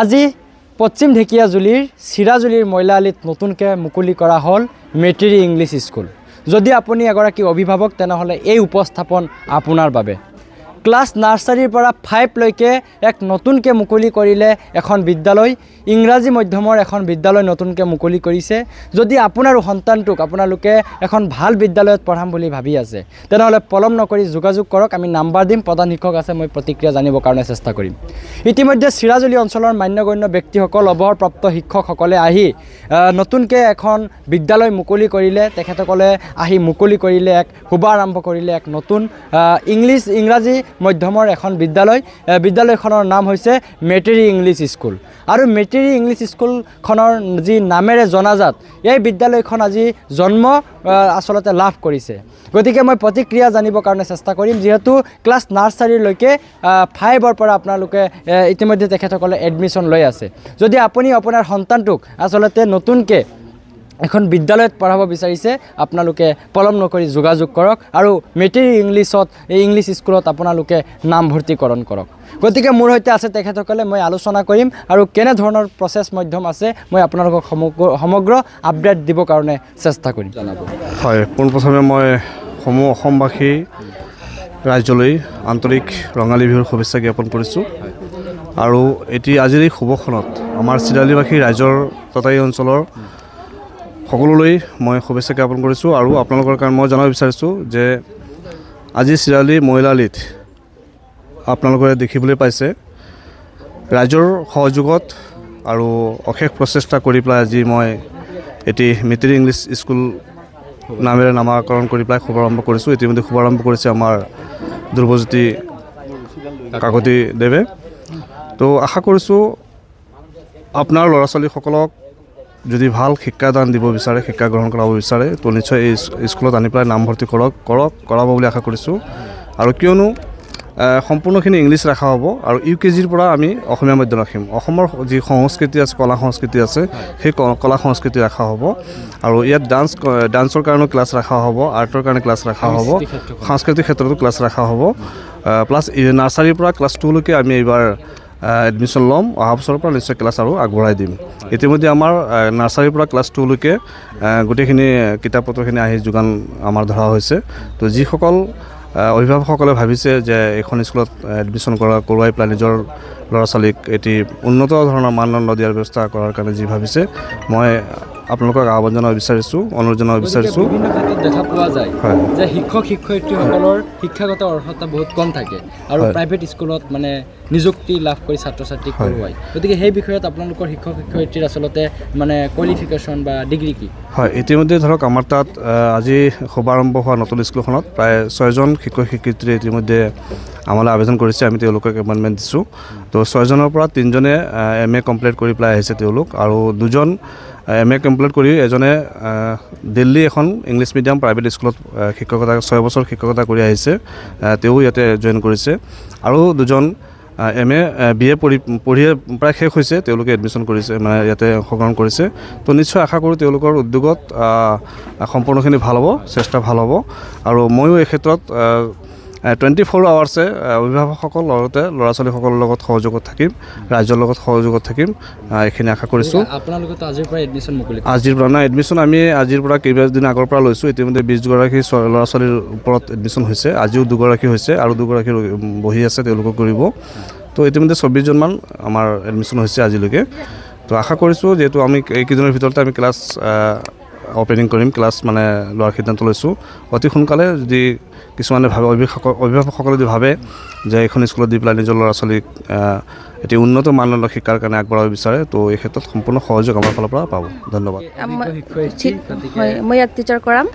আজি পশ্চিম ঢেকিয়াজুলিৰ চিৰাজুলিৰ মইলাআলিত নতুনকৈ মুকলি কৰা হ'ল মেটেৰী ইংলিছ স্কুল। যদি আপুনি এগৰাকী অভিভাৱক তেনেহ'লে এই উপস্থাপন আপোনাৰ বাবে। ক্লাছ নাৰ্চাৰীৰ পৰা 5 লৈকে এক নতুনকৈ মুকলি কৰিলে এখন বিদ্যালয়, ইংৰাজী মাধ্যমৰ এখন বিদ্যালয় নতুনকৈ মুকলি কৰিছে। যদি আপোনাৰো সন্তানটোক আপোনালোকে এখন ভাল বিদ্যালয়ত পঢ়াম বুলি ভাবি আছে তেনেহ'লে পলম নকৰি যোগাযোগ কৰক। আমি নাম্বাৰ দিম, প্ৰধান শিক্ষক আছে, মই প্ৰতিক্ৰিয়া জানিবৰ কাৰণে চেষ্টা কৰিম। ইতিমধ্যে চিৰাজুলি অঞ্চলৰ মান্যগণ্য ব্যক্তিসকল, অৱসৰপ্ৰাপ্ত শিক্ষকসকলে আহি নতুনকৈ এখন বিদ্যালয় মুকলি কৰিলে। তেখেতসকলে আহি মুকলি কৰিলে, এক শুভাৰম্ভ কৰিলে এক নতুন ইংৰাজী মাধ্যমৰ এখন বিদ্যালয়। বিদ্যালয়খনৰ নাম হৈছে মেটেৰী ইংলিছ স্কুল। আৰু মেটেৰী ইংলিছ স্কুলখনৰ যি নামেৰে জনাজাত, এই বিদ্যালয়খন আজি জন্ম আচলতে লাভ কৰিছে। গতিকে মই প্ৰতিক্ৰিয়া জানিবৰ কাৰণে চেষ্টা কৰিম, যিহেতু ক্লাছ নাৰ্চাৰীলৈকে 5ৰ পৰা আপোনালোকে ইতিমধ্যে তেখেতসকলে এডমিশ্যন লৈ আছে। যদি আপুনি আপোনাৰ সন্তানটোক আচলতে নতুনকৈ এখন বিদ্যালয়ত পঢ়াব বিচাৰিছে আপোনালোকে পলম নকৰি যোগাযোগ কৰক আৰু মেটেৰী ইংলিছ স্কুলত আপোনালোকে নামভৰ্তিকৰণ কৰক। গতিকে মোৰ সৈতে আছে তেখেতসকলে, মই আলোচনা কৰিম আৰু কেনেধৰণৰ প্ৰচেছ মাধ্যম আছে মই আপোনালোকক সমগ্ৰ আপডেট দিবৰ কাৰণে চেষ্টা কৰিম। জনাব। হয়, পোনপ্ৰথমে মই সমূহ অসমবাসী ৰাইজলৈ আন্তৰিক ৰঙালী বিহুৰ শুভেচ্ছা জ্ঞাপন কৰিছোঁ। আৰু আজিৰ এই শুভক্ষণত আমাৰ চিৰাজুলিবাসী ৰাইজৰ তথা এই অঞ্চলৰ সকলোলৈ মই শুভেচ্ছা জ্ঞাপন কৰিছোঁ। আৰু আপোনালোকৰ কাৰণে মই জনাব বিচাৰিছোঁ যে আজি চিৰাজুলি মইলাআলিত আপোনালোকে দেখিবলৈ পাইছে ৰাইজৰ সহযোগত আৰু অশেষ প্ৰচেষ্টা কৰি পেলাই আজি মই এটি মেটেৰী ইংলিছ স্কুল নামেৰে নামাকৰণ কৰি পেলাই শুভাৰম্ভ কৰিছোঁ। ইতিমধ্যে শুভাৰম্ভ কৰিছে আমাৰ ধ্ৰুৱজ্যোতি কাকতি দেৱে। তো আশা কৰিছোঁ আপোনাৰ ল'ৰা ছোৱালীসকলক যদি ভাল শিক্ষাদান দিব বিচাৰে, শিক্ষা গ্ৰহণ কৰাব বিচাৰে, তো নিশ্চয় এই স্কুলত আনি পেলাই নামভৰ্তি কৰাব বুলি আশা কৰিছোঁ। আৰু কিয়নো সম্পূৰ্ণখিনি ইংলিছ ৰখা হ'ব আৰু UKGৰ পৰা আমি অসমীয়া মাধ্যম ৰাখিম। অসমৰ যি সংস্কৃতি আছে, কলা সংস্কৃতি আছে, সেই কলা সংস্কৃতি ৰখা হ'ব। আৰু ইয়াত ডান্সৰ কাৰণেও ক্লাছ ৰখা হ'ব, আৰ্টৰ কাৰণে ক্লাছ ৰখা হ'ব, সাংস্কৃতিক ক্ষেত্ৰতো ক্লাছ ৰখা হ'ব। প্লাছ নাৰ্চাৰীৰ পৰা ক্লাছ 2লৈকে আমি এইবাৰ এডমিশ্যন ল'ম। অহা বছৰৰ পৰা নিশ্চয় ক্লাছ আৰু আগবঢ়াই দিম। ইতিমধ্যে আমাৰ নাৰ্চাৰীৰ পৰা ক্লাছ 2লৈকে গোটেইখিনি কিতাপ পত্ৰখিনি আহি যোগান আমাৰ ধৰা হৈছে। তো যিসকল অভিভাৱকসকলে ভাবিছে যে এইখন স্কুলত এডমিশ্যন কৰোৱাই পেলাই নিজৰ ল'ৰা ছোৱালীক এটি উন্নত ধৰণৰ মানদণ্ড দিয়াৰ ব্যৱস্থা কৰাৰ কাৰণে যি ভাবিছে, মই আপোনালোকক আহ্বান জনাব বিচাৰিছোঁ, অনুৰোধ জনাব বিচাৰিছোঁ। বিভিন্ন ক্ষেত্ৰত দেখা পোৱা যায় যে শিক্ষক শিক্ষয়িত্ৰীসকলৰ শিক্ষাগত অৰ্হতা বহুত কম থাকে আৰু প্ৰাইভেট স্কুলত মানে নিযুক্তি লাভ কৰি ছাত্ৰ ছাত্ৰীক পঢ়ুৱায়। গতিকে সেই বিষয়ত আপোনালোকৰ শিক্ষক শিক্ষয়িত্ৰীৰ আচলতে মানে কোৱালিফিকেশ্যন বা ডিগ্ৰী কি? হয়, ইতিমধ্যে ধৰক আমাৰ তাত আজি শুভাৰম্ভ হোৱা নতুন স্কুলখনত প্ৰায় 6জন শিক্ষক শিক্ষয়িত্ৰীয়ে ইতিমধ্যে আমালৈ আবেদন কৰিছে। আমি তেওঁলোকক এপইণ্টমেণ্ট দিছোঁ। তো 6জনৰ পৰা 3জনে MA কমপ্লিট কৰি পেলাই আহিছে তেওঁলোক, আৰু 2জন MA কমপ্লিট কৰি এজনে দিল্লী এখন ইংলিছ মিডিয়াম প্ৰাইভেট স্কুলত শিক্ষকতা 6 বছৰ শিক্ষকতা কৰি আহিছে, তেওঁ ইয়াতে জইন কৰিছে। আৰু 2জন MA BA পঢ়িয়ে প্ৰায় শেষ হৈছে, তেওঁলোকে এডমিশ্যন কৰিছে, মানে ইয়াতে অংশগ্ৰহণ কৰিছে। তো নিশ্চয় আশা কৰোঁ তেওঁলোকৰ উদ্যোগত সম্পূৰ্ণখিনি ভাল হ'ব, চেষ্টা ভাল হ'ব। আৰু ময়ো এই ক্ষেত্ৰত 24 আৱাৰ্ছে অভিভাৱকসকল লগতে ল'ৰা ছোৱালীসকলৰ লগত সহযোগত থাকিম, ৰাইজৰ লগত সহযোগত থাকিম, এইখিনি আশা কৰিছোঁ। আপোনালোকেতো আজিৰ পৰা এডমিশ্যন মুকলি? আজিৰ পৰা নাই, এডমিশ্যন আমি আজিৰ পৰা কেইবাদিন আগৰ পৰা লৈছোঁ। ইতিমধ্যে 20গৰাকী ল'ৰা ছোৱালীৰ ওপৰত এডমিশ্যন হৈছে। আজিও 2গৰাকী হৈছে আৰু 2গৰাকী বহি আছে, তেওঁলোকক কৰিব। তো ইতিমধ্যে 24জনমান আমাৰ এডমিশ্যন হৈছে আজিলৈকে। তো আশা কৰিছোঁ যিহেতু আমি এইকেইদিনৰ ভিতৰতে আমি ক্লাছ অপেনিং কৰিম, ক্লাছ মানে লোৱাৰ সিদ্ধান্ত লৈছোঁ। অতি সোনকালে যদি কিছুমানে ভাবে, অভিভাৱকসকলে যদি ভাবে যে এইখন স্কুলত দি পেলাই নিজৰ ল'ৰা ছোৱালীক এটি উন্নত মানদণ্ড শিক্ষাৰ কাৰণে আগবঢ়াব বিচাৰে, তো এই ক্ষেত্ৰত সম্পূৰ্ণ সহযোগ আমাৰ ফালৰ পৰা পাব। ধন্যবাদ। হয়, মই ইয়াত টিচাৰ কৰাম,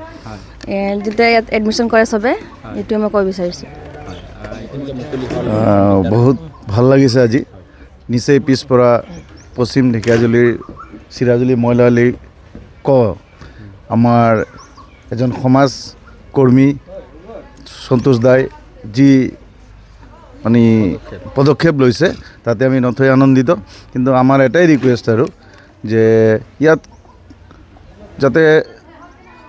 যেতিয়া ইয়াত এডমিশ্যন কৰে চবে, এইটোৱে মই ক'ব বিচাৰিছোঁ। বহুত ভাল লাগিছে আজি। নিচেই পিছপৰা পশ্চিম ঢেকিয়াজুলিৰ চিৰাজুলি মইলাআলি আমাৰ এজন সমাজ কৰ্মী সন্তোষ দাই যি মানে পদক্ষেপ লৈছে তাতে আমি নথৈ আনন্দিত। কিন্তু আমাৰ এটাই ৰিকুৱেষ্ট আৰু যে ইয়াত যাতে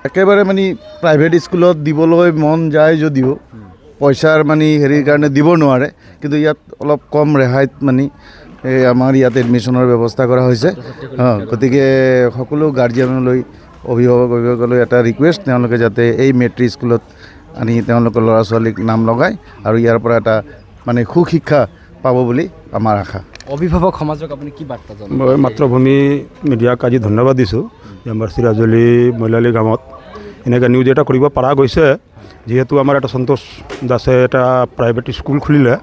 একেবাৰে মানে প্ৰাইভেট স্কুলত দিবলৈ মন যায় যদিও পইচাৰ মানে হেৰিৰ কাৰণে দিব নোৱাৰে, কিন্তু ইয়াত অলপ কম ৰেহাইত মানে আমাৰ ইয়াত এডমিশ্যনৰ ব্যৱস্থা কৰা হৈছে গতিকে সকলো গাৰ্জিয়ানলৈ অভিভাৱকলৈ এটা ৰিকুৱেষ্ট তেওঁলোকে যাতে এই মেট্ৰিক স্কুলত আনি তেওঁলোকৰ ল'ৰা ছোৱালীক নাম লগায় আৰু ইয়াৰ পৰা এটা মানে সুশিক্ষা পাব বুলি আমাৰ আশা অভিভাৱক সমাজক আপুনি কি বাৰ্তা জনাব মই মাতৃভূমি মিডিয়াক আজি ধন্যবাদ দিছোঁ যে আমাৰ চিৰাজুলি মইলালি গাঁৱত এনেকৈ নিউজ এটা কৰিব পৰা গৈছে যিহেতু আমাৰ এটা সন্তোষ দাসে এটা প্ৰাইভেট স্কুল খুলিলে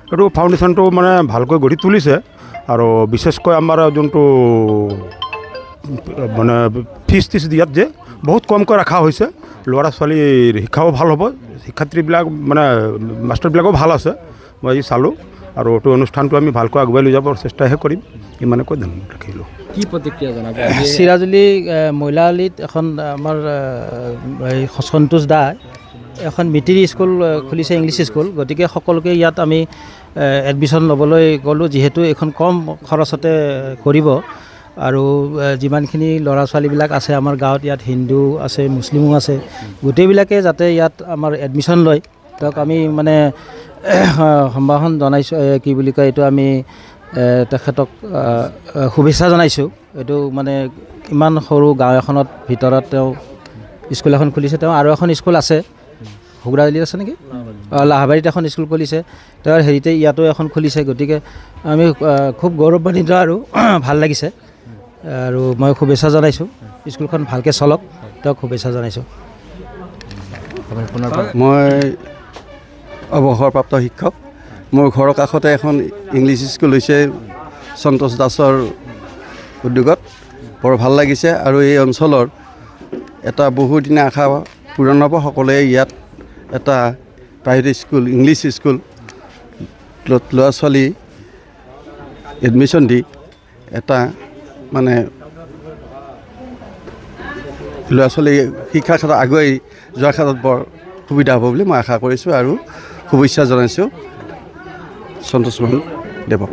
এইটো ফাউণ্ডেশ্যনটো মানে ভালকৈ গঢ়ি তুলিছে আৰু বিশেষকৈ আমাৰ যোনটো মানে ফিজ দিয়াত যে বহুত কমকৈ ৰখা হৈছে ল'ৰা ছোৱালীৰ শিক্ষাও ভাল হ'ব শিক্ষাৰ্থীবিলাক মানে মাষ্টৰবিলাকো ভাল আছে মই আজি চালোঁ আৰু এইটো অনুষ্ঠানটো আমি ভালকৈ আগুৱাই লৈ যাবৰ চেষ্টাহে কৰিম ইমানকৈ ধন্যবাদ ৰাখিলোঁ কি প্ৰতিক্ৰিয়া জনাব চিৰাজুলি মইলালিত এখন আমাৰ সন্তোষ দা এখন মেট্ৰিক স্কুল খুলিছে ইংলিছ স্কুল গতিকে সকলোকে ইয়াত আমি এডমিশ্যন ল'বলৈ গ'লোঁ যিহেতু এইখন কম খৰচতে কৰিব আৰু যিমানখিনি ল'ৰা ছোৱালীবিলাক আছে আমাৰ গাঁৱত ইয়াত হিন্দু আছে মুছলিমো আছে গোটেইবিলাকে যাতে ইয়াত আমাৰ এডমিশ্যন লয় তেওঁক আমি মানে সম্ভাষণ জনাইছোঁ কি বুলি কয় এইটো আমি তেখেতক শুভেচ্ছা জনাইছোঁ এইটো মানে ইমান সৰু গাঁও এখনত ভিতৰত তেওঁ স্কুল এখন খুলিছে তেওঁ আৰু এখন স্কুল আছে হুগৰাজুলিত আছে নেকি লাহাবাৰীত এখন স্কুল খুলিছে তেওঁৰ হেৰিতে ইয়াতো এখন খুলিছে গতিকে আমি খুব গৌৰৱান্বিত আৰু ভাল লাগিছে আৰু মই শুভেচ্ছা জনাইছোঁ স্কুলখন ভালকৈ চলক তেওঁক শুভেচ্ছা জনাইছোঁ মই অৱসৰপ্ৰাপ্ত শিক্ষক মোৰ ঘৰৰ কাষতে এখন ইংলিছ স্কুল হৈছে সন্তোষ দাসৰ উদ্যোগত বৰ ভাল লাগিছে আৰু এই অঞ্চলৰ এটা বহুদিনীয়া আশা পূৰণ হ'ব সকলোৱে ইয়াত এটা প্ৰাইভেট স্কুল ইংলিছ স্কুল ল'ৰা ছোৱালী এডমিশ্যন দি এটা মানে ল'ৰা ছোৱালী শিক্ষাৰ ক্ষেত্ৰত আগুৱাই যোৱাৰ ক্ষেত্ৰত বৰ সুবিধা হ'ব বুলি মই আশা কৰিছোঁ আৰু শুভেচ্ছা জনাইছোঁ সন্তোষ মোহন দেৱক